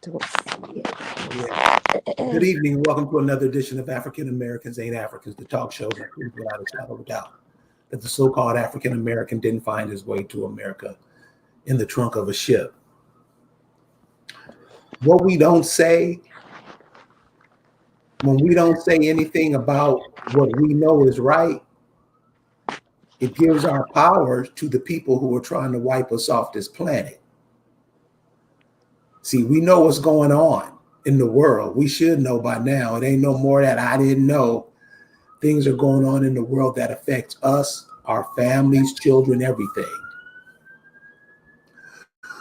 Don't see Yeah. Good it. evening. Welcome to another edition of African Americans Ain't Africans, the talk show that proves without a shadow of a doubt that the so-called African American didn't find his way to America in the trunk of a ship. What we don't say, when we don't say anything about what we know is right, it gives our power to the people who are trying to wipe us off this planet. See, we know what's going on in the world. We should know by now. It ain't no more that I didn't know. Things are going on in the world that affects us, our families, children, everything.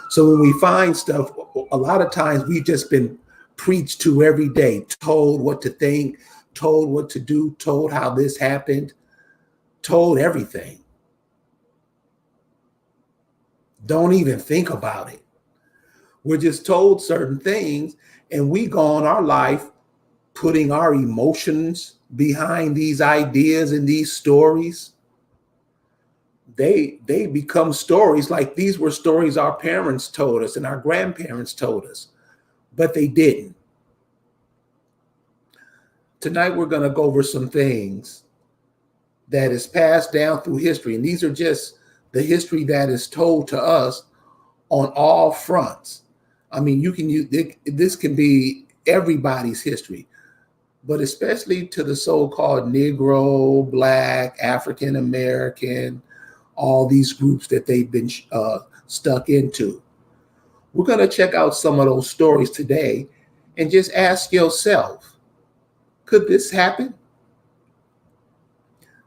So when we find stuff, a lot of times we've just been preached to every day, told what to think, told what to do, told how this happened, told everything. Don't even think about it. We're just told certain things, and we go on our life putting our emotions behind these ideas and these stories. They become stories. Like these were stories our parents told us and our grandparents told us, but they didn't. Tonight we're going to go over some things that is passed down through history, and these are just the history that is told to us on all fronts. I mean, you can use this can be everybody's history, but especially to the so-called Negro, Black, African American, all these groups that they've been stuck into. We're going to check out some of those stories today and just ask yourself, could this happen?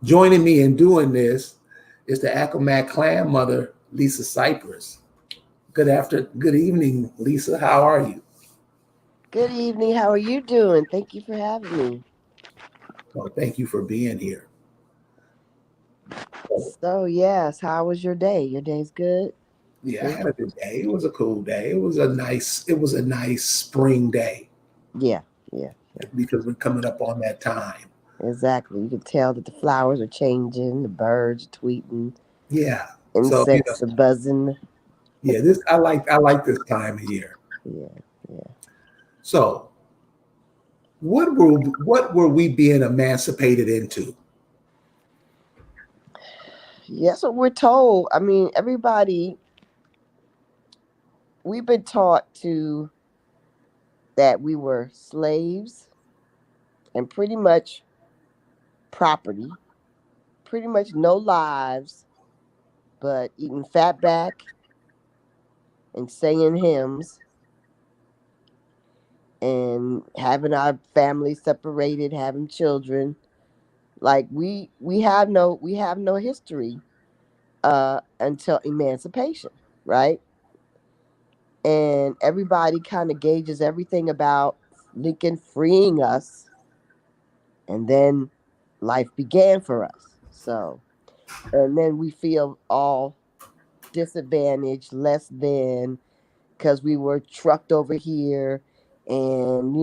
Joining me in doing this is the Accomack clan mother, Lisa Cypress. Good evening, Lisa. How are you? Good evening. How are you doing? Thank you for having me. Well, thank you for being here. So, yes, how was your day? Your day's good? Yeah, I Good? had a good day. It was a cool day. It was a nice spring day Yeah, yeah, because we're coming up on that time. exactly. You can tell that the flowers are changing, the birds are tweeting, Yeah. So, insects are buzzing. yeah, this I like this time of year. Yeah, yeah. So, what were we being emancipated into? Yes, what we're told. I mean, everybody, we've been taught to that we were slaves and pretty much property, pretty much no lives, but eating fat back and singing hymns and having our families separated, having children. Like we have no history until emancipation, right? And everybody kind of gauges everything about Lincoln freeing us, and then life began for us. So, and then we feel all disadvantaged, less than, because we were trucked over here and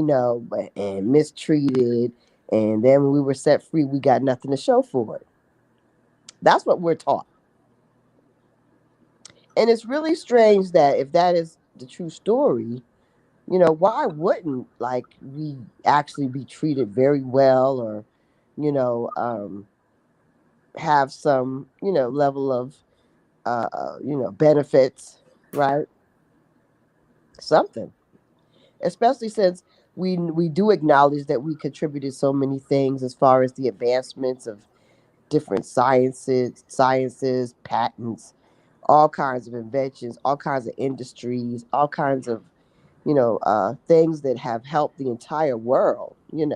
and mistreated, and then when we were set free we got nothing to show for it. That's what we're taught. And it's really strange that if that is the true story, why wouldn't like we actually be treated very well, or you know um have some level of benefits, right? Something, especially since we do acknowledge that we contributed so many things as far as the advancements of different sciences, patents, all kinds of inventions, all kinds of industries, all kinds of things that have helped the entire world, and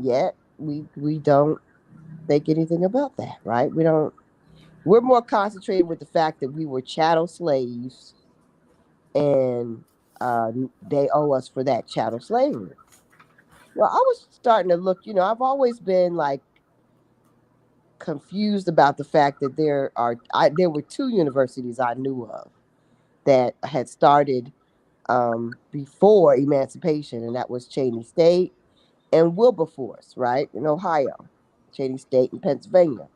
yet we don't think anything about that, right? We don't. We're more concentrated with the fact that we were chattel slaves, and they owe us for that chattel slavery. Well, I was starting to look. I've always been like confused about the fact that there were two universities I knew of that had started before emancipation, and that was Cheney State and Wilberforce, right, in Ohio, Cheney State in Pennsylvania.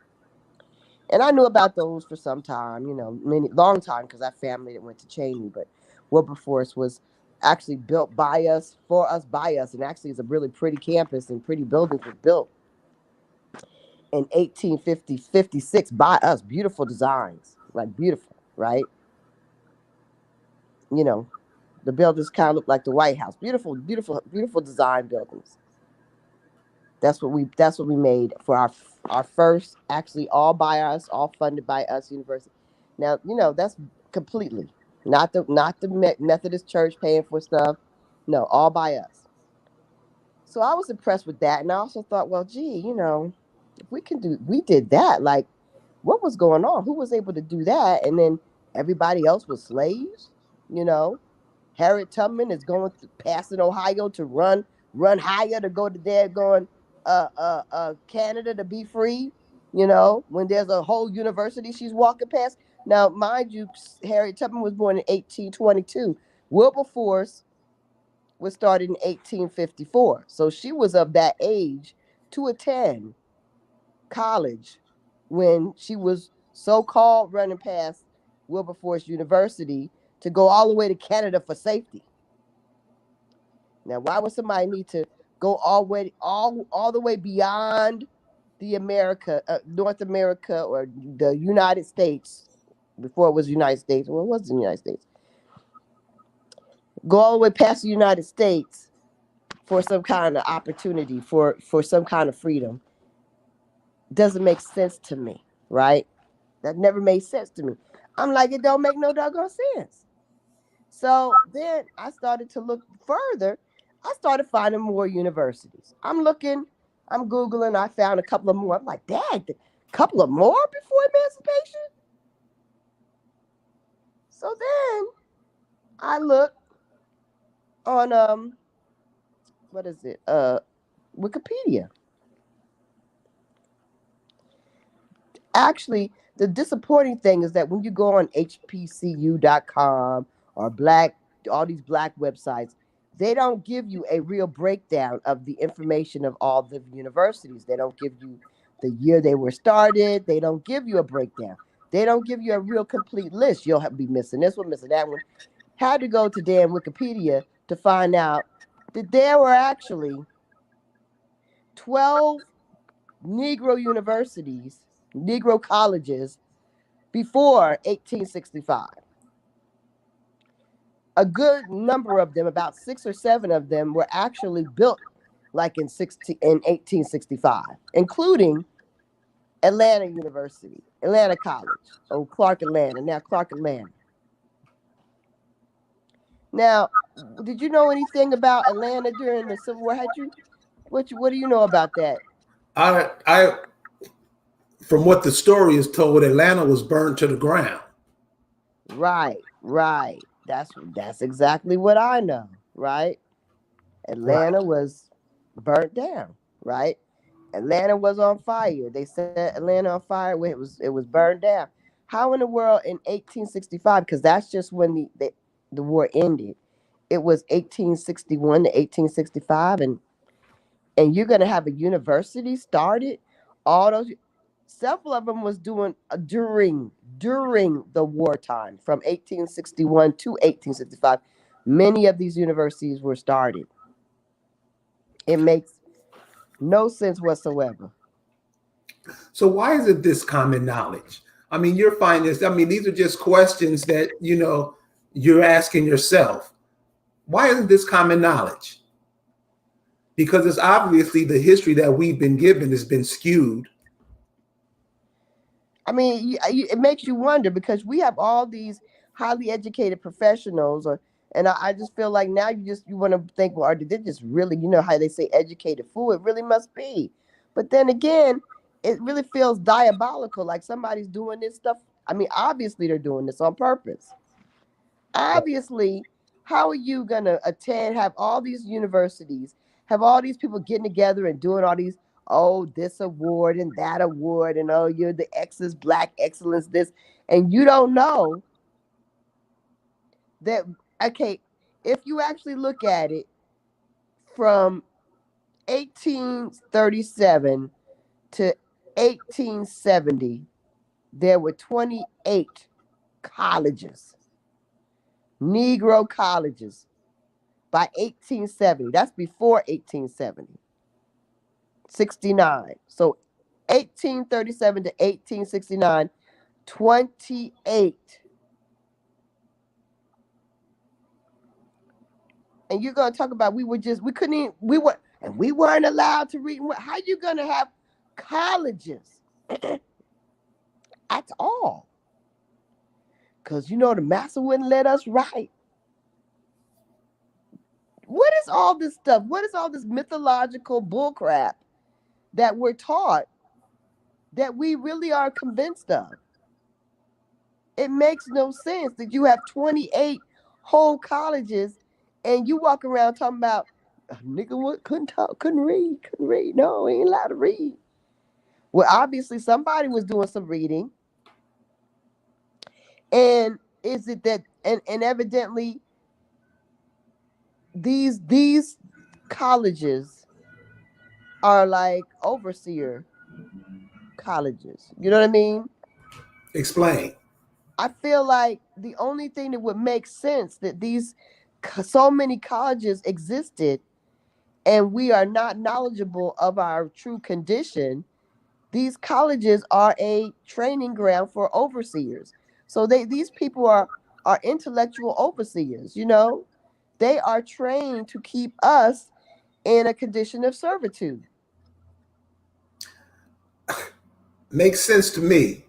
And I knew about those for some time, many long time because I have family that went to Cheney. But Wilberforce was actually built by us, for us, by us, and actually is a really pretty campus and pretty buildings were built in 1850 56 by us. Beautiful designs, like beautiful, right? You know, the buildings kind of look like the White House. Beautiful, beautiful, beautiful design buildings. That's what we made for our first, actually all by us, all funded by us university. Now, that's completely not the Methodist Church paying for stuff. No, all by us. So I was impressed with that, and I also thought, well, gee, if we did that, like, what was going on? Who was able to do that? And then everybody else was slaves, you know. Harriet Tubman is passing Ohio to run higher to go to there going Canada to be free, when there's a whole university she's walking past. Now, mind you, Harriet Tubman was born in 1822. Wilberforce was started in 1854. So she was of that age to attend college when she was so called running past Wilberforce University to go all the way to Canada for safety. Now, why would somebody need to go all the way beyond the North America or the United States before it was the United States? Well, it was the United States. Go all the way past the United States for some kind of opportunity, for some kind of freedom. Doesn't make sense to me, right? That never made sense to me. I'm like, it don't make no doggone sense. So then I started to look further. I started finding more universities. I'm Googling, I found a couple of more. I'm like, dang, a couple of more before emancipation? So then I looked on what is it? Wikipedia. Actually, the disappointing thing is that when you go on hpcu.com or all these black websites, they don't give you a real breakdown of the information of all the universities. They don't give you the year they were started. They don't give you a breakdown. They don't give you a real complete list. Be missing this one, missing that one. Had to go to damn Wikipedia to find out that there were actually 12 Negro universities, Negro colleges before 1865. A good number of them, about 6 or 7 of them, were actually built like in 1865, including Atlanta University, Atlanta College, Clark Atlanta, now Clark Atlanta. Now, did you know anything about Atlanta during the Civil War? What do you know about that? I from what the story is told, Atlanta was burned to the ground. Right, right. That's exactly what I know, right? Right. Atlanta was burnt down, right? Atlanta was on fire. They set Atlanta on fire when it was burned down. How in the world in 1865? Because that's just when the war ended. It was 1861 to 1865, and you're gonna have a university started. All those Several of them was doing during the wartime from 1861 to 1865. Many of these universities were started. It makes no sense whatsoever. So why isn't this common knowledge? I mean, you're finding this. I mean, these are just questions that you're asking yourself. Why isn't this common knowledge? Because it's obviously the history that we've been given has been skewed. I mean, it makes you wonder because we have all these highly educated professionals, and I just feel like now you want to think, well, did they just really, how they say educated fool? It really must be, but then again, it really feels diabolical, like somebody's doing this stuff. I mean, obviously they're doing this on purpose. Obviously, how are you gonna have all these universities, have all these people getting together and doing all these, oh, this award and that award, and oh, you're the X's Black Excellence, this, and you don't know that, okay, if you actually look at it from 1837 to 1870, there were 28 colleges, Negro colleges, by 1870. That's before 1870, 69. So 1837 to 1869, 28. And you're going to talk about we couldn't even, we weren't allowed to read. How you going to have colleges at all? Because the master wouldn't let us write. What is all this stuff? What is all this mythological bullcrap that we're taught that we really are convinced of? It makes no sense that you have 28 whole colleges and you walk around talking about nigga what couldn't talk, couldn't read. No, ain't allowed to read. Well, obviously somebody was doing some reading. And is it that and evidently these colleges are like overseer colleges. You know what I mean? Explain. I feel like the only thing that would make sense that these so many colleges existed and we are not knowledgeable of our true condition. These colleges are a training ground for overseers. So these people are intellectual overseers, They are trained to keep us in a condition of servitude. Makes sense to me.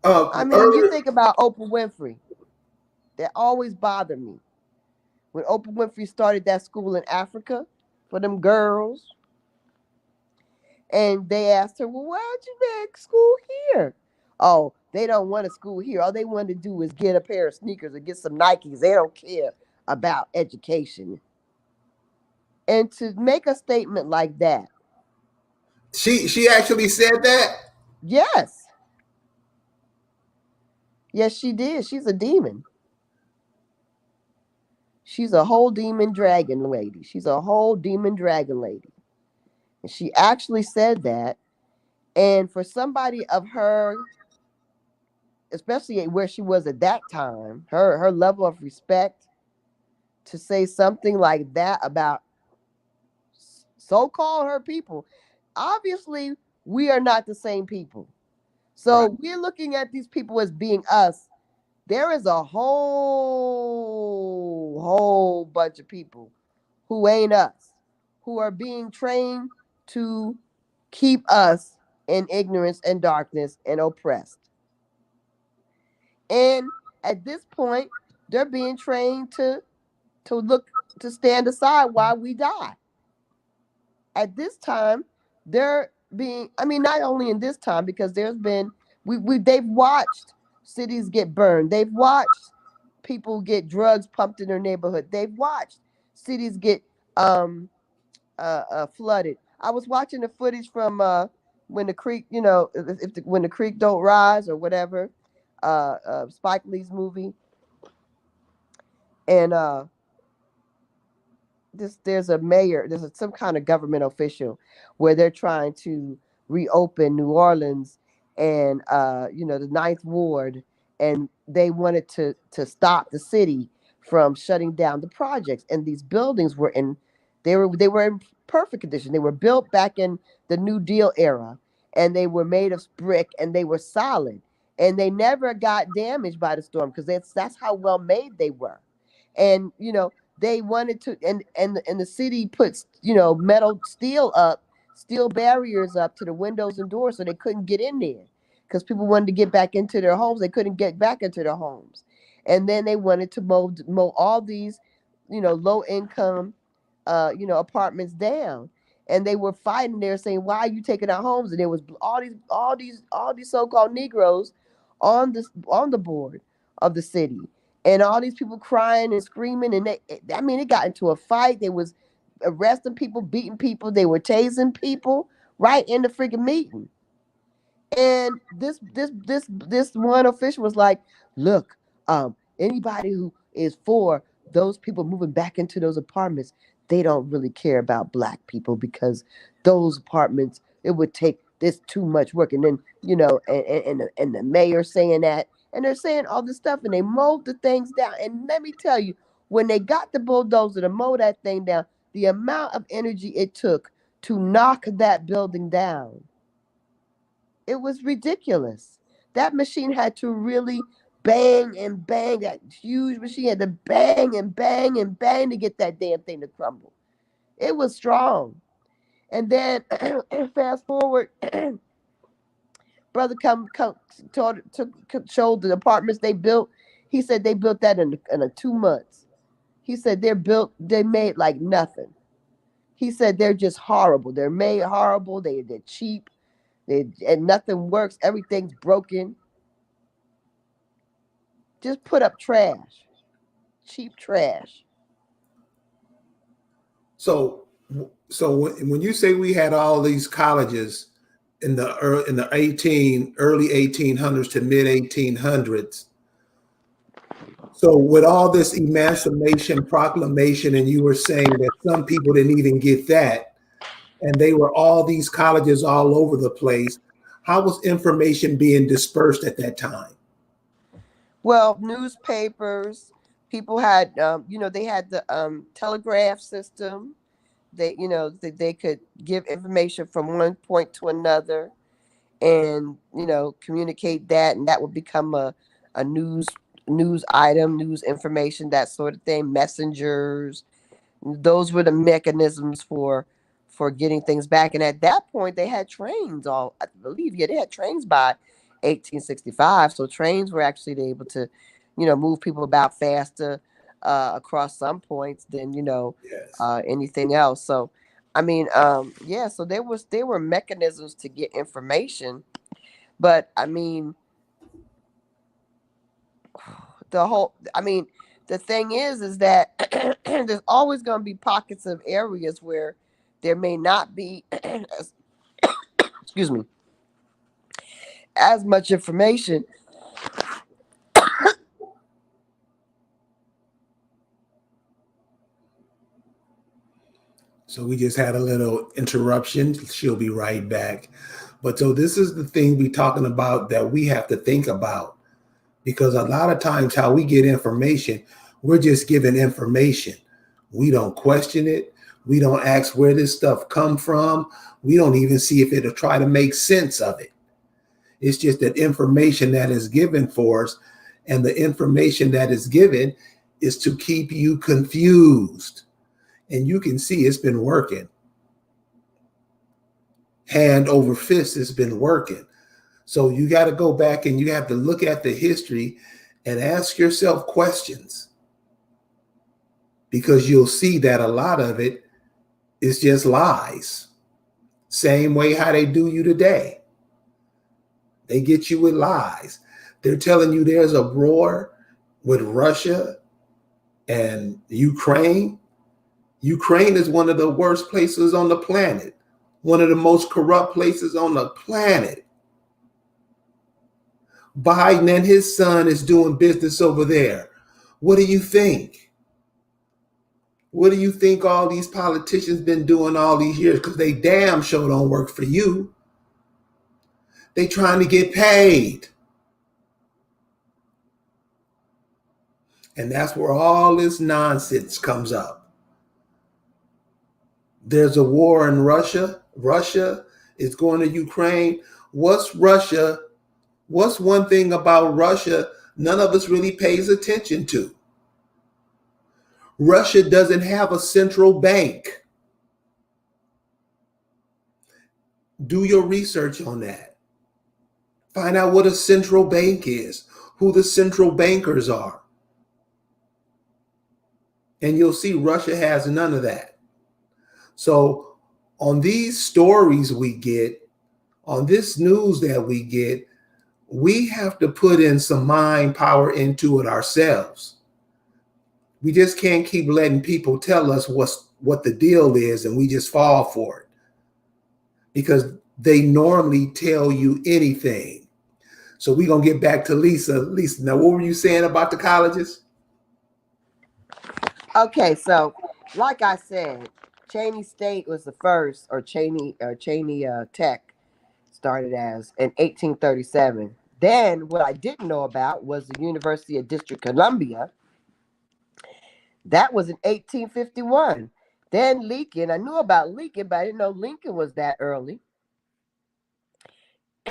I mean, you Earlier, think about Oprah Winfrey. That always bothered me. When Oprah Winfrey started that school in Africa for them girls, and they asked her, well, why'd you make school here? Oh, they don't want a school here. All they want to do is get a pair of sneakers or get some Nikes. They don't care about education. And to make a statement like that, she actually said that. yes, yes, she did. She's a demon. She's a whole demon dragon lady. She's a whole demon dragon lady. And she actually said that. And for somebody of her, especially where she was at that time, her level of respect to say something like that about so-called her people, obviously we are not the same people. Right. So we're looking at these people as being us. There is a whole bunch of people who ain't us, who are being trained to keep us in ignorance and darkness and oppressed. And at this point, they're being trained to look to stand aside while we die. At this time, they're being I mean, not only in this time, because there's been they've watched cities get burned. They've watched people get drugs pumped in their neighborhood. They've watched cities get flooded. I was watching the footage from when the creek, when the creek don't rise or whatever, Spike Lee's movie, and there's a mayor, some kind of government official where they're trying to reopen New Orleans and the Ninth Ward, and they wanted to stop the city from shutting down the projects. And these buildings were in perfect condition. They were built back in the New Deal era, and they were made of brick, and they were solid, and they never got damaged by the storm because that's how well made they were. And they wanted to and the city puts metal steel barriers up to the windows and doors so they couldn't get in there because people wanted to get back into their homes. They couldn't get back into their homes. And then they wanted to mow all these low income apartments down. And they were fighting there saying, why are you taking our homes? And there was all these so-called Negroes on the board of the city, and all these people crying and screaming. And it got into a fight. They was arresting people, beating people. They were tasing people right in the freaking meeting. And this one official was like, look, anybody who is for those people moving back into those apartments, they don't really care about black people because those apartments, this too much work. And then, you know, and the mayor saying that, and they're saying all this stuff, and they mowed the things down. And let me tell you, when they got the bulldozer to mow that thing down, the amount of energy it took to knock that building down, it was ridiculous. That machine had to really bang and bang. That huge machine had to bang and bang and bang to get that damn thing to crumble. It was strong. And then fast forward, brother come showed the apartments they built. He said they built that in a 2 months. He said they made like nothing. He said they're just horrible. They're made horrible. They're cheap. And nothing works. Everything's broken. Just put up trash, cheap trash. So, so when you say we had all these colleges in the early 1800s to mid 1800s, so with all this Emancipation Proclamation, and you were saying that some people didn't even get that, and they were all these colleges all over the place. How was information being dispersed at that time? Well, newspapers, people had, they had the telegraph system. They could give information from one point to another, and communicate that, and that would become a news item, news information, that sort of thing. Messengers, those were the mechanisms for getting things back. And at that point they had trains, all I believe. Yeah, they had trains by 1865. So trains were actually able to move people about faster across some points than Yes. anything else. So I mean, yeah, so there were mechanisms to get information. But I mean, I mean, the thing is that there's always going to be pockets of areas where there may not be excuse me, as much information. So we just had a little interruption. She'll be right back. But so this is the thing we talking about that we have to think about, because a lot of times how we get information, we're just given information. We don't question it. We don't ask where this stuff come from. We don't even see if it'll try to make sense of it. It's just that information that is given for us, and the information that is given is to keep you confused. And you can see it's been working. Hand over fist, it's been working. So you got to go back and you have to look at the history and ask yourself questions, because you'll see that a lot of it is just lies. Same way how they do you today. They get you with lies. They're telling you there's a war with Russia and Ukraine. Ukraine is one of the worst places on the planet, one of the most corrupt places on the planet. Biden and his son is doing business over there. What do you think? What do you think all these politicians been doing all these years? Because they damn sure don't work for you. They trying to get paid. And that's where all this nonsense comes up. There's a war in Russia. Russia is going to Ukraine. What's Russia? What's one thing about Russia none of us really pays attention to? Russia doesn't have a central bank. Do your research on that. Find out what a central bank is, who the central bankers are. And you'll see Russia has none of that. So on these stories we get, on this news that we get, we have to put in some mind power into it ourselves. We just can't keep letting people tell us what the deal is and we just fall for it, because they normally tell you anything. So we're going to get back to Lisa. Lisa, now what were you saying about the colleges? Okay, so like I said, Cheney State was the first, or Cheney Tech started as in 1837. Then what I didn't know about was the University of District Columbia. That was in 1851. Then Lincoln, I knew about Lincoln, but I didn't know Lincoln was that early.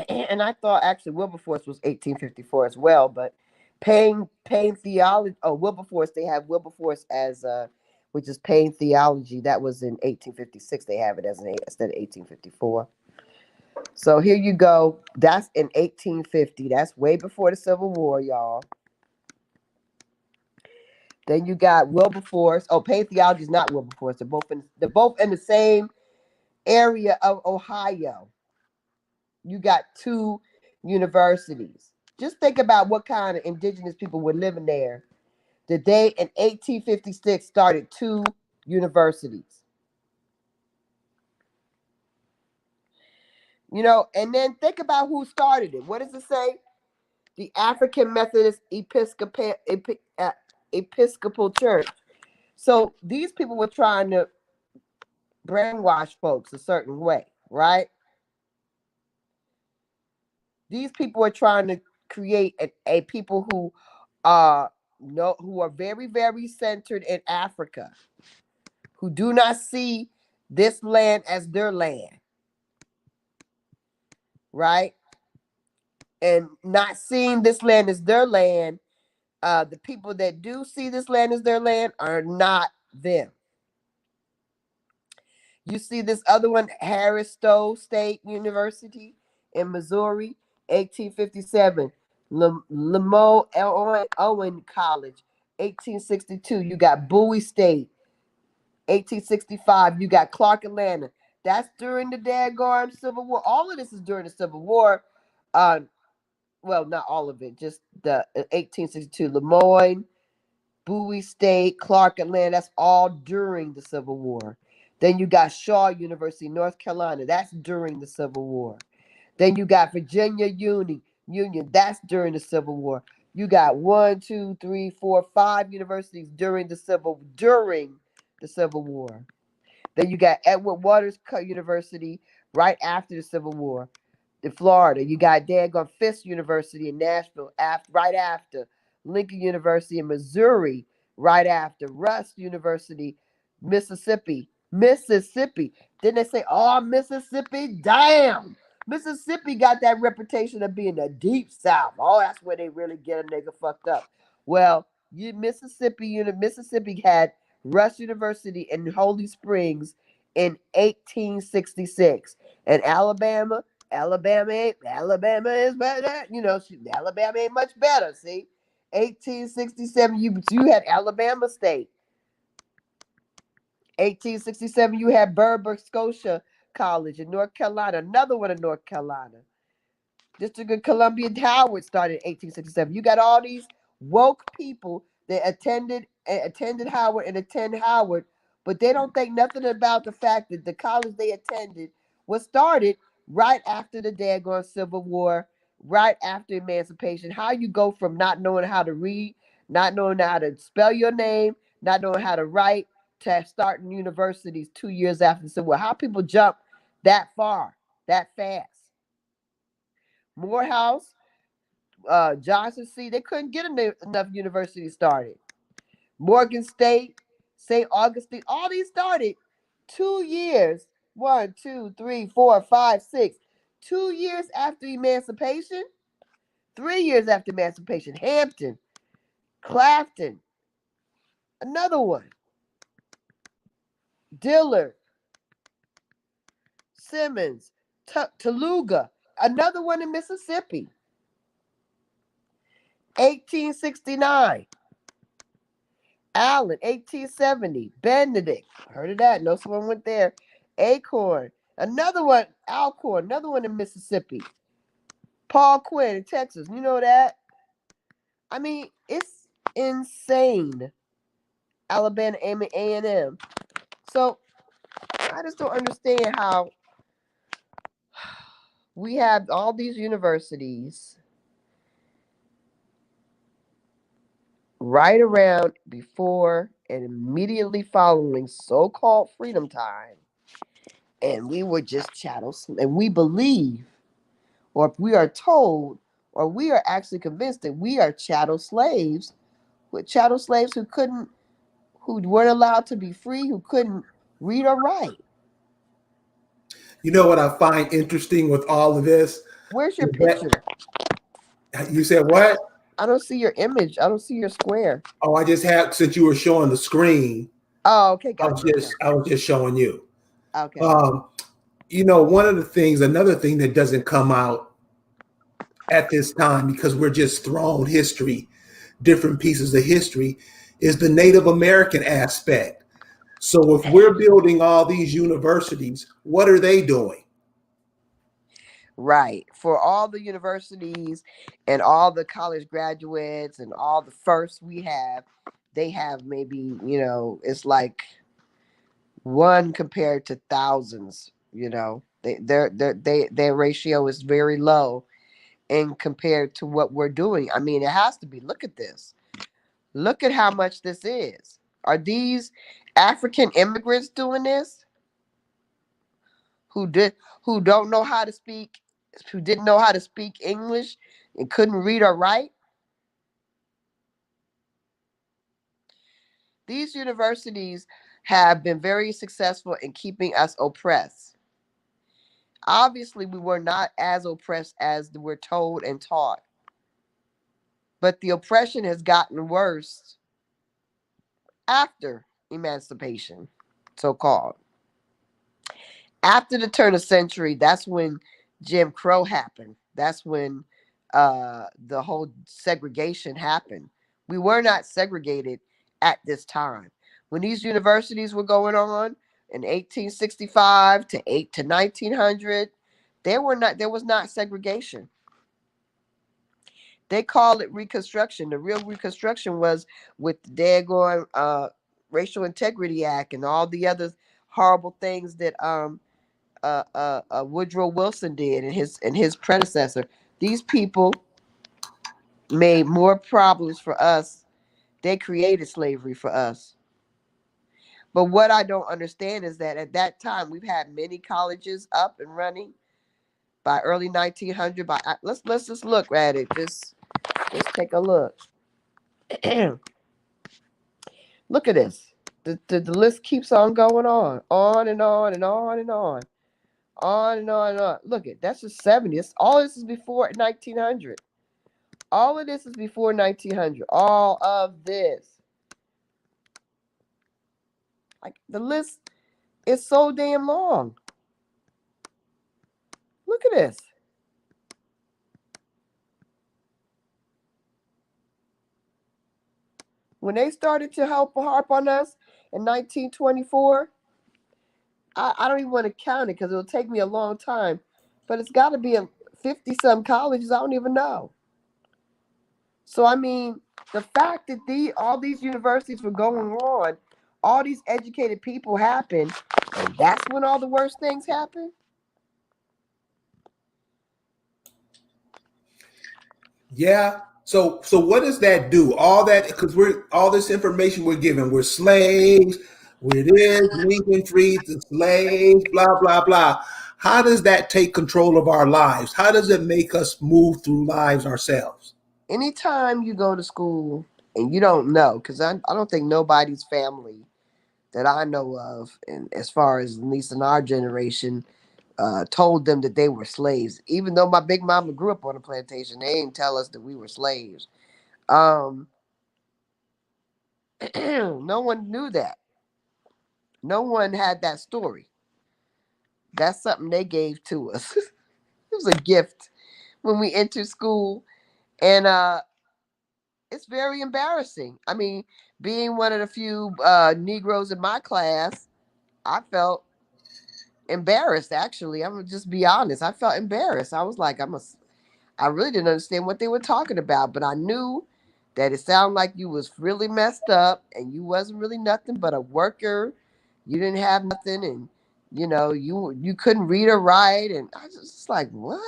And I thought actually Wilberforce was 1854 as well, but Payne theology. Oh, Wilberforce, they have Wilberforce as which is Payne theology. That was in 1856. They have it as an instead of 1854. So here you go. That's in 1850. That's way before the Civil War, y'all. Then you got Wilberforce. Oh, Payne theology is not Wilberforce. They're both in the same area of Ohio. You got two universities. Just think about what kind of indigenous people were living there. The day in 1856 started two universities. And then think about who started it. What does it say? The African Methodist Episcopal Church. So these people were trying to brainwash folks a certain way, right? These people are trying to create a people who who are very, very centered in Africa, who do not see this land as their land, right? And not seeing this land as their land, the people that do see this land as their land are not them. You see this other one, Harris Stowe State University in Missouri, 1857. Lemoore Owen College, 1862. You got Bowie State, 1865. You got Clark Atlanta. That's during the daggone Civil War. All of this is during the Civil War. Uh, well, not all of it, just the 1862. Lemoyne, Bowie State, Clark Atlanta. That's all during the Civil War. Then you got Shaw University, North Carolina. That's during the Civil War. Then you got Virginia Union. That's during the Civil War. You got one, two, three, four, five universities during the Civil War. Then you got Edward Waters University right after the Civil War in Florida. You got daggone Fisk University in Nashville right after. Lincoln University in Missouri right after. Rust University, Mississippi. Mississippi. Then they say, oh, Mississippi, damn. Mississippi got that reputation of being the deep South. Oh, that's where they really get a nigga fucked up. Well, Mississippi had Rush University in Holy Springs in 1866. And Alabama is better. Alabama ain't much better. See, 1867, you had Alabama State. 1867, you had Berber Scotia College in North Carolina. Another one in North Carolina. District of Columbia Howard started in 1867. You got all these woke people that attended Howard and attend Howard, but they don't think nothing about the fact that the college they attended was started right after the daggone Civil War, right after emancipation. How you go from not knowing how to read, not knowing how to spell your name, not knowing how to write, to starting universities 2 years after the Civil War. How people jump that far, that fast? Morehouse, Johnson C. They couldn't get enough universities started. Morgan State, St. Augustine, all these started 2 years. 1, 2, 3, 4, 5, 6. 2 years after emancipation. 3 years after emancipation. Hampton, Clafton, another one. Dillard, Simmons, Toluga, another one in Mississippi. 1869. Allen, 1870. Benedict, heard of that? Know someone went there. Acorn, another one. Alcorn, another one in Mississippi. Paul Quinn in Texas, you know that? I mean, it's insane. Alabama, A&M. So I just don't understand how we have all these universities right around before and immediately following so-called freedom time, and we were just chattels, and we believe or if we are told, or we are actually convinced that we are chattel slaves, with chattel slaves who weren't allowed to be free, who couldn't read or write. You know what I find interesting with all of this Where's your is that picture? you said what? I don't see your image. I don't see your square. Oh, I just had since you were showing the screen, Oh, okay, gotcha. Okay, I was just showing you. okay. Um, you know, one of the things, another thing that doesn't come out at this time because we're just thrown history, different pieces of history, is the Native American aspect. So if we're building all these universities, what are they doing? Right. For all the universities and all the college graduates and all the firsts we have, they have maybe, it's like one compared to thousands, their ratio is very low in compared to what we're doing. I mean, it has to be. Look at this. Look at how much this is. Are these African immigrants doing this who did who don't know how to speak who didn't know how to speak English and couldn't read or write? These universities have been very successful in keeping us oppressed. Obviously, we were not as oppressed as we're told and taught, but the oppression has gotten worse after emancipation, so called. After the turn of century, that's when Jim Crow happened. That's when the whole segregation happened. We were not segregated at this time. When these universities were going on in 1865 to 1900, there was not segregation. They call it Reconstruction. The real Reconstruction was with the daggone Racial Integrity Act and all the other horrible things that Woodrow Wilson did and his predecessor. These people made more problems for us. They created slavery for us. But what I don't understand is that at that time we've had many colleges up and running by early 1900. Let's just look at it. Just take a look. Look at this. The list keeps on going on and on and on and on and on and on. Look at that's just 70. All this is before 1900. All of this is before 1900. All of this. Like the list is so damn long. Look at this. When they started to help harp on us in 1924, I don't even want to count it because it'll take me a long time. But it's got to be a 50 some colleges. I don't even know. So I mean, the fact that all these universities were going on, all these educated people happened, and that's when all the worst things happen. Yeah. So what does that do? All that because we're all this information we're given. We're slaves. We're this. Lincoln freed the slaves. Blah blah blah. How does that take control of our lives? How does it make us move through lives ourselves? Anytime you go to school and you don't know, because I don't think nobody's family that I know of, and as far as at least in our generation, told them that they were slaves. Even though my big mama grew up on a plantation, they didn't tell us that we were slaves. Um, no one knew that. No one had that story. That's something they gave to us. It was a gift when we entered school, and it's very embarrassing. I mean, being one of the few Negroes in my class, I felt embarrassed. Actually, I'm gonna just be honest. I felt embarrassed. I was like, I really didn't understand what they were talking about, but I knew that it sounded like you was really messed up and you wasn't really nothing but a worker. You didn't have nothing, and you couldn't read or write, and I was just like, what?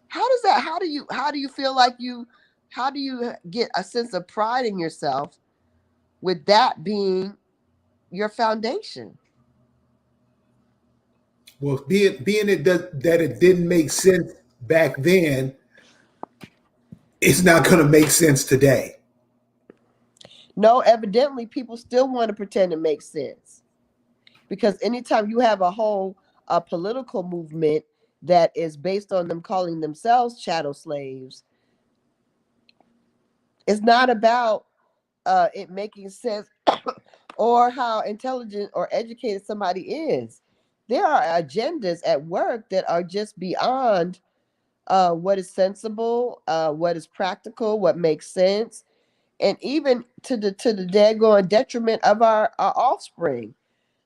How does that? How do you feel like you? How do you get a sense of pride in yourself with that being your foundation? Well, being that it didn't make sense back then, it's not going to make sense today. No, evidently people still want to pretend it makes sense. Because anytime you have a whole political movement that is based on them calling themselves chattel slaves, it's not about it making sense or how intelligent or educated somebody is. There are agendas at work that are just beyond what is sensible, what is practical, what makes sense, and even to the daggone detriment of our offspring.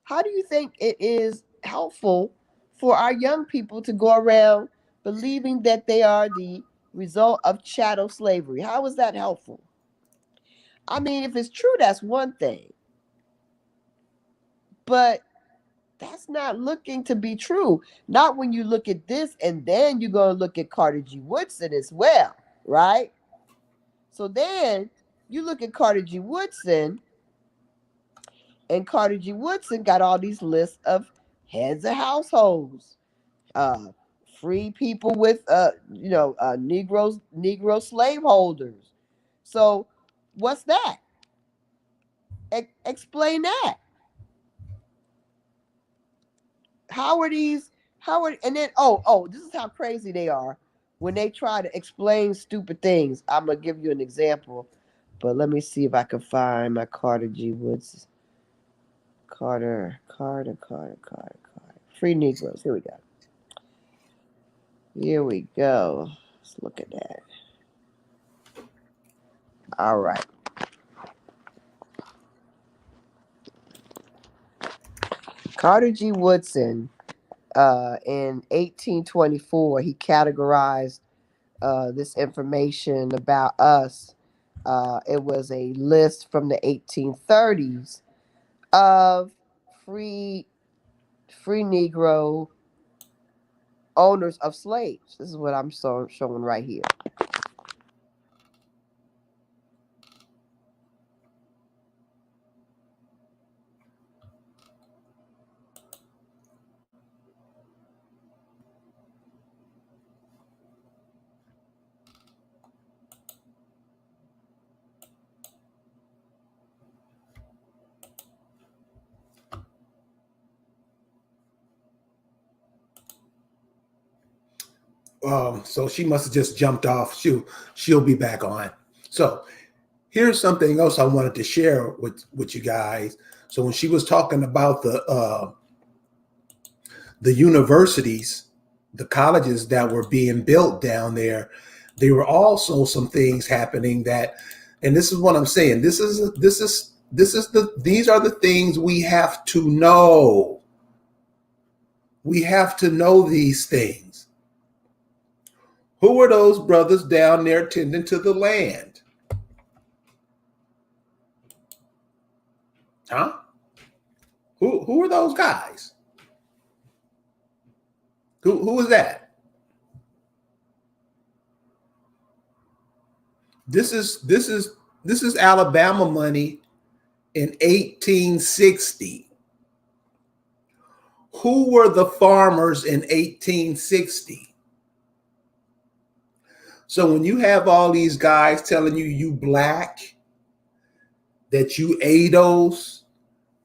How do you think it is helpful for our young people to go around believing that they are the result of chattel slavery? How is that helpful? I mean, if it's true, that's one thing, but that's not looking to be true. Not when you look at this and then you're going to look at Carter G. Woodson as well, right? So then you look at Carter G. Woodson, and Carter G. Woodson got all these lists of heads of households, uh, free people with, Negro slaveholders. So what's that? Explain that. How are these? How are and then this is how crazy they are when they try to explain stupid things. I'm gonna give you an example, but let me see if I can find my Carter G. Woods. Carter. Free Negroes. Here we go. Here we go. Let's look at that. All right. Carter G. Woodson, in 1824, he categorized this information about us. It was a list from the 1830s of free free Negro owners of slaves. This is what I'm showing right here. So she must have just jumped off. She'll be back on. So here's something else I wanted to share with you guys. So when she was talking about the universities, the colleges that were being built down there were also some things happening that, and this is what I'm saying. These are the things we have to know. We have to know these things. Who are those brothers down there tending to the land? Huh? Who are those guys? Who is that? This is Alabama money in 1860. Who were the farmers in 1860? So when you have all these guys telling you black, that you ADOS,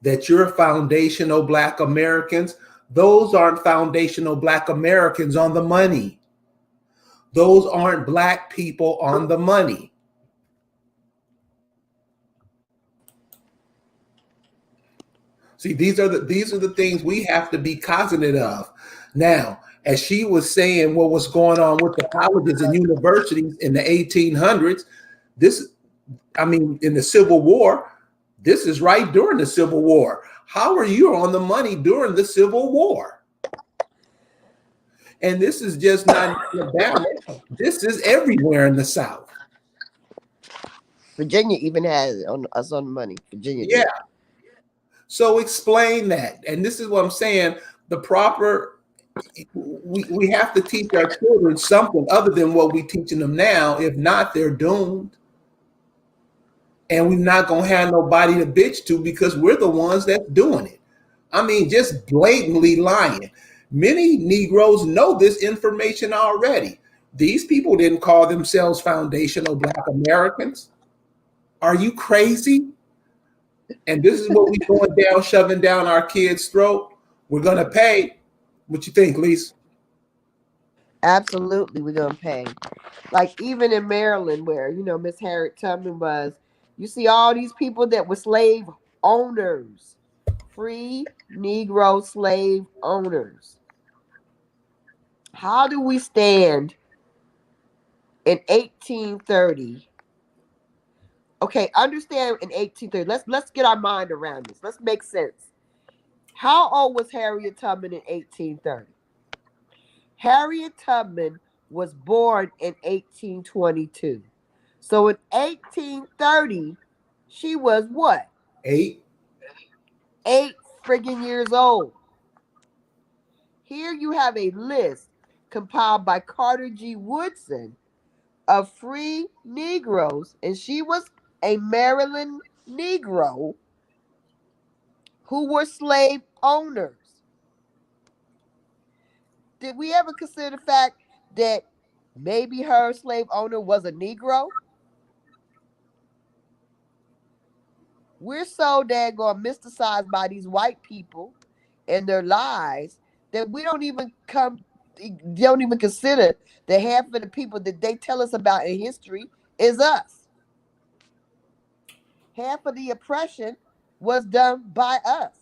that you're foundational black Americans, those aren't foundational black Americans on the money. Those aren't black people on the money. See, these are the things we have to be cognizant of. Now, as she was saying, what was going on with the colleges and universities in the 1800s, in the Civil War, this is right during the Civil War. How are you on the money during the Civil War? And this is just not Alabama. This is everywhere in the South. Virginia even has us on the money. Virginia Yeah. did. So explain that. And this is what I'm saying. We have to teach our children something other than what we're teaching them now. If not, they're doomed. And we're not going to have nobody to bitch to because we're the ones that's doing it. I mean, just blatantly lying. Many Negroes know this information already. These people didn't call themselves foundational Black Americans. Are you crazy? And this is what we going down, shoving down our kids' throat. We're gonna pay. What you think, Lisa? Absolutely, we're gonna pay. Like even in Maryland, where Miss Harriet Tubman was, you see all these people that were slave owners, free Negro slave owners. How do we stand in 1830? Okay, understand in 1830. Let's get our mind around this. Let's make sense. How old was Harriet Tubman in 1830? Harriet Tubman was born in 1822. So in 1830, she was what? 8. 8 friggin' years old. Here you have a list compiled by Carter G. Woodson of free Negroes, and she was a Maryland Negro who were slave owners. Did we ever consider the fact that maybe her slave owner was a Negro? We're so daggone mysticized by these white people and their lies that we don't even consider that half of the people that they tell us about in history is us. Half of the oppression was done by us.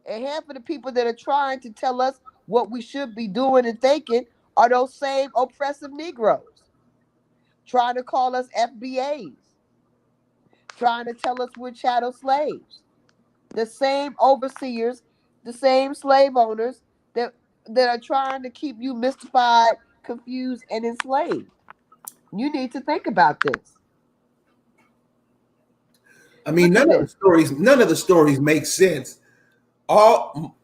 And half of the people that are trying to tell us what we should be doing and thinking are those same oppressive Negroes, trying to call us FBAs, trying to tell us we're chattel slaves. The same overseers, the same slave owners that are trying to keep you mystified, confused, and enslaved. You need to think about this. I mean, Look at this. none of the stories make sense. All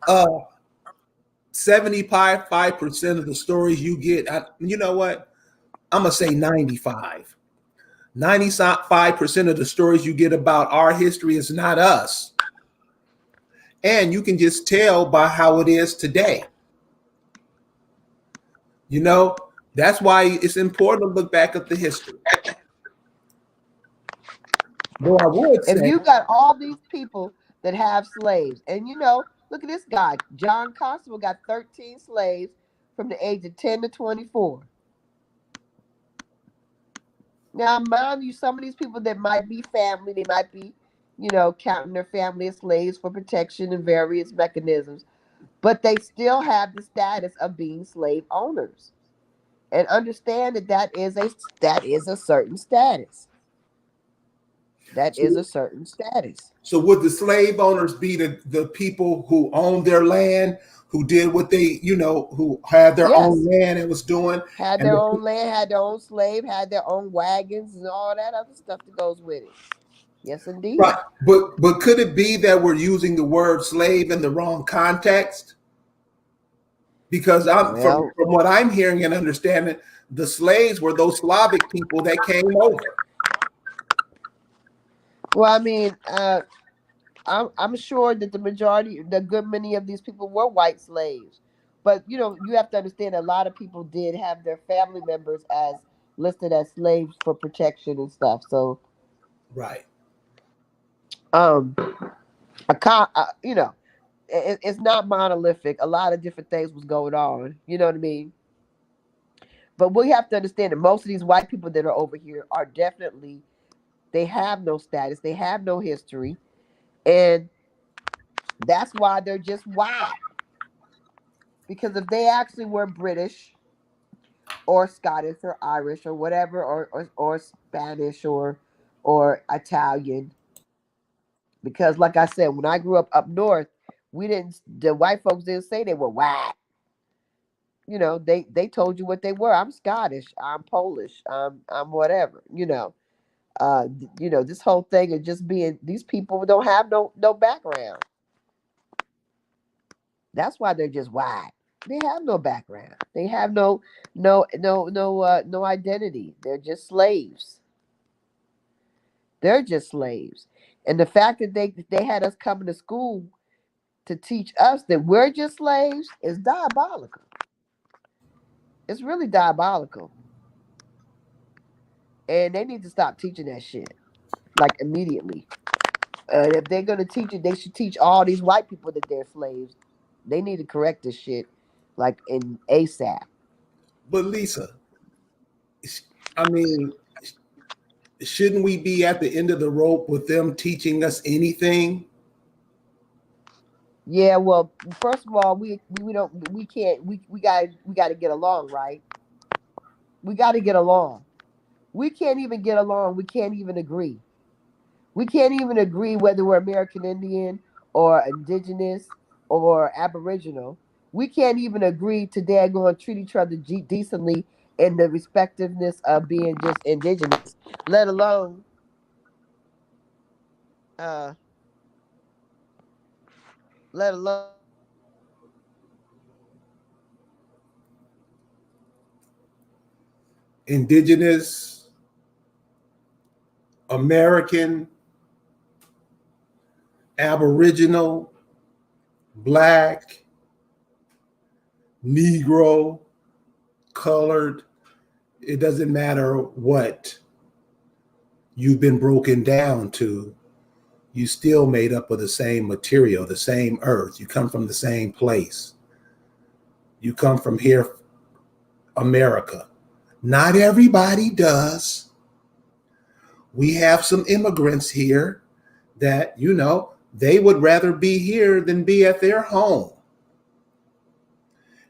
75% of the stories you get, you know what? I'm gonna say 95. 95% of the stories you get about our history is not us. And you can just tell by how it is today. You know, that's why it's important to look back at the history. Though I would If say, you got all these people that have slaves, and look at this guy, John Constable got 13 slaves from the age of 10 to 24. Now, mind you, some of these people that might be family, they might be, counting their family as slaves for protection and various mechanisms, but they still have the status of being slave owners. And understand that that is a certain status. That is so, a certain status. so would the slave owners be the people who owned their land, who did what they, who had their own Yes. land and was doing, Had and their own land, had their own slave, had their own wagons and all that other stuff that goes with it. Yes, right? indeed. But could it be that we're using the word slave in the wrong context? Because I'm Well, from what I'm hearing and understanding, the slaves were those Slavic people that came over. well, I mean, I'm sure that the good many of these people were white slaves, but you have to understand a lot of people did have their family members as listed as slaves for protection and stuff. So, Right. um, it's not monolithic. A lot of different things was going on. You know what I mean? But we have to understand that most of these white people that are over here are definitely they have no status, they have no history, and that's why they're just white. Because if they actually were British or Scottish or Irish or whatever, or Spanish or Italian, because like I said, when I grew up north, we didn't the white folks didn't say they were white. They told you what they were. I'm Scottish. I'm Polish. I'm whatever. This whole thing of just being these people don't have no background. That's why they're just white. They have no background. They have no identity. They're just slaves. They're just slaves. And the fact that they had us coming to school to teach us that we're just slaves is diabolical. It's really diabolical. And they need to stop teaching that shit. Like immediately. If they're gonna teach it, they should teach all these white people that they're slaves. They need to correct this shit like in ASAP. But Lisa, I mean, shouldn't we be at the end of the rope with them teaching us anything? Yeah, well, first of all, we don't we can't we got to get along, right? We got to get along. We can't even get along. We can't even agree. We can't even agree whether we're American Indian or indigenous or aboriginal. We can't even agree to going to treat each other decently in the respectiveness of being just indigenous, let alone uh let alone Indigenous, American, Aboriginal, Black, Negro, colored. It doesn't matter what you've been broken down to. You still made up of the same material, the same earth. You come from the same place. You come from here, America. Not everybody does. We have some immigrants here that, they would rather be here than be at their home.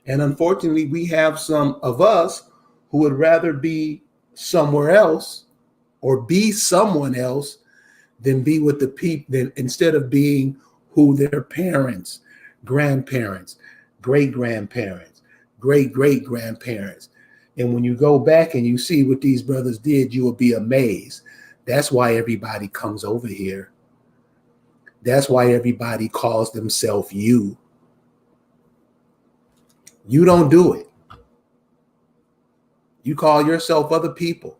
And unfortunately, we have some of us who would rather be somewhere else or be someone else than be with the people, than instead of being who their parents, grandparents, great grandparents, great great grandparents. And when you go back and you see what these brothers did, you will be amazed. That's why everybody comes over here. That's why everybody calls themselves you. You don't do it. You call yourself other people.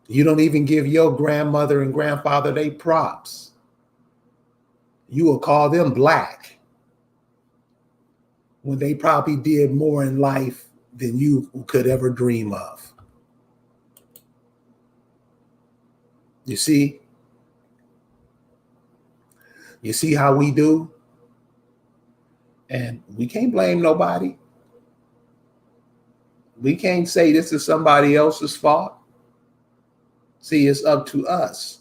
You don't even give your grandmother and grandfather they props. You will call them black when they probably did more in life than you could ever dream of. You see? You see how we do? And we can't blame nobody. We can't say this is somebody else's fault. See, it's up to us.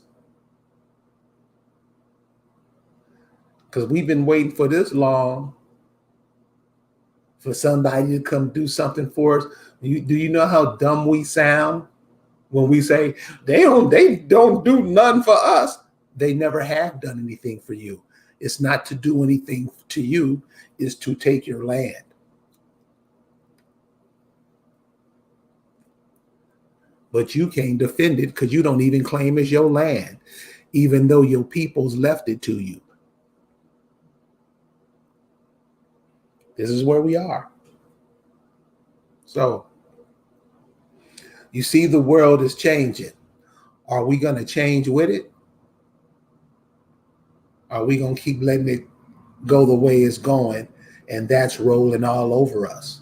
Because we've been waiting for this long for somebody to come do something for us. Do you know how dumb we sound when we say they don't do nothing for us? They never have done anything for you. It's not to do anything to you, it's to take your land. But you can't defend it because you don't even claim it's your land, even though your peoples left it to you. This is where we are. So you see, the world is changing. Are we going to change with it? Are we going to keep letting it go the way it's going? And that's rolling all over us.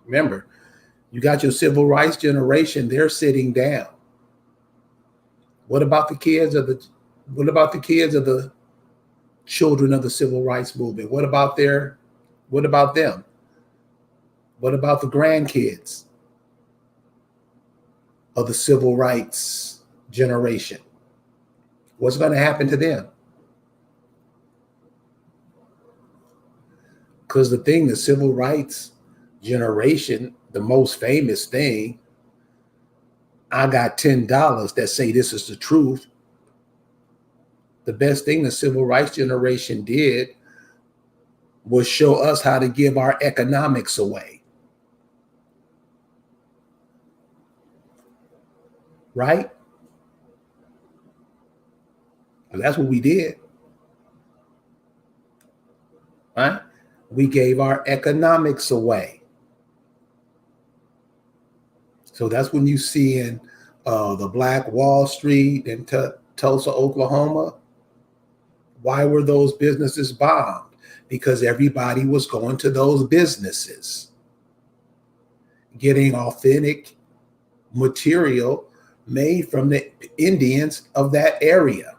Remember, you got your civil rights generation, they're sitting down. What about the kids of the children of the civil rights movement? What about them? What about the grandkids of the civil rights generation? What's going to happen to them? Because the civil rights generation, the most famous thing, I got $10 that say this is the truth. The best thing the civil rights generation did was show us how to give our economics away. Right? Well, that's what we did. Right? We gave our economics away. So that's when you see in The Black Wall Street in Tulsa, Oklahoma. Why were those businesses bombed? Because everybody was going to those businesses, getting authentic material made from the Indians of that area.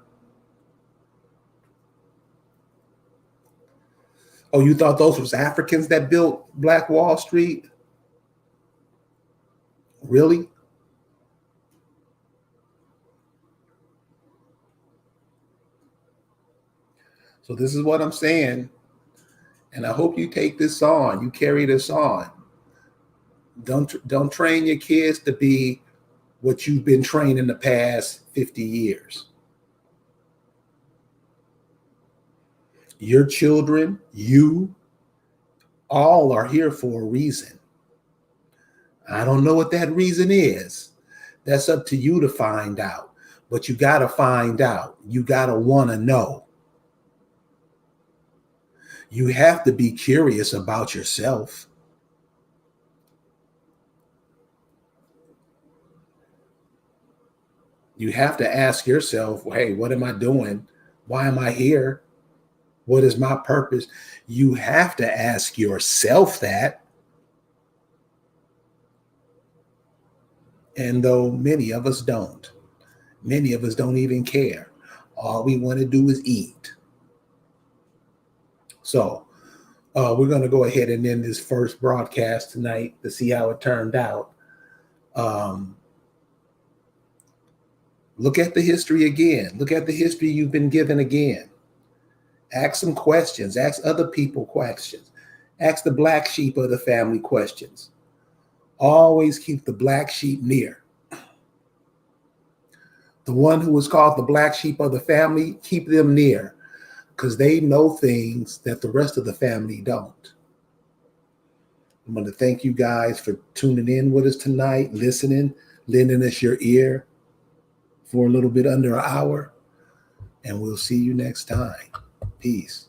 Oh, you thought those was Africans that built Black Wall Street? Really? So this is what I'm saying, and I hope you take this on. You carry this on. Don't train your kids to be what you've been trained in the past 50 years. Your children, you all are here for a reason. I don't know what that reason is. That's up to you to find out. But you got to find out. You got to want to know. You have to be curious about yourself. You have to ask yourself, hey, what am I doing? Why am I here? What is my purpose? You have to ask yourself that. And though many of us don't even care. All we want to do is eat. So we're going to go ahead and end this first broadcast tonight to see how it turned out. Look at the history again. Look at the history you've been given again. Ask some questions. Ask other people questions. Ask the black sheep of the family questions. Always keep the black sheep near. The one who is called the black sheep of the family, keep them near, because they know things that the rest of the family don't. I'm going to thank you guys for tuning in with us tonight, listening, lending us your ear for a little bit under an hour, and we'll see you next time. Peace.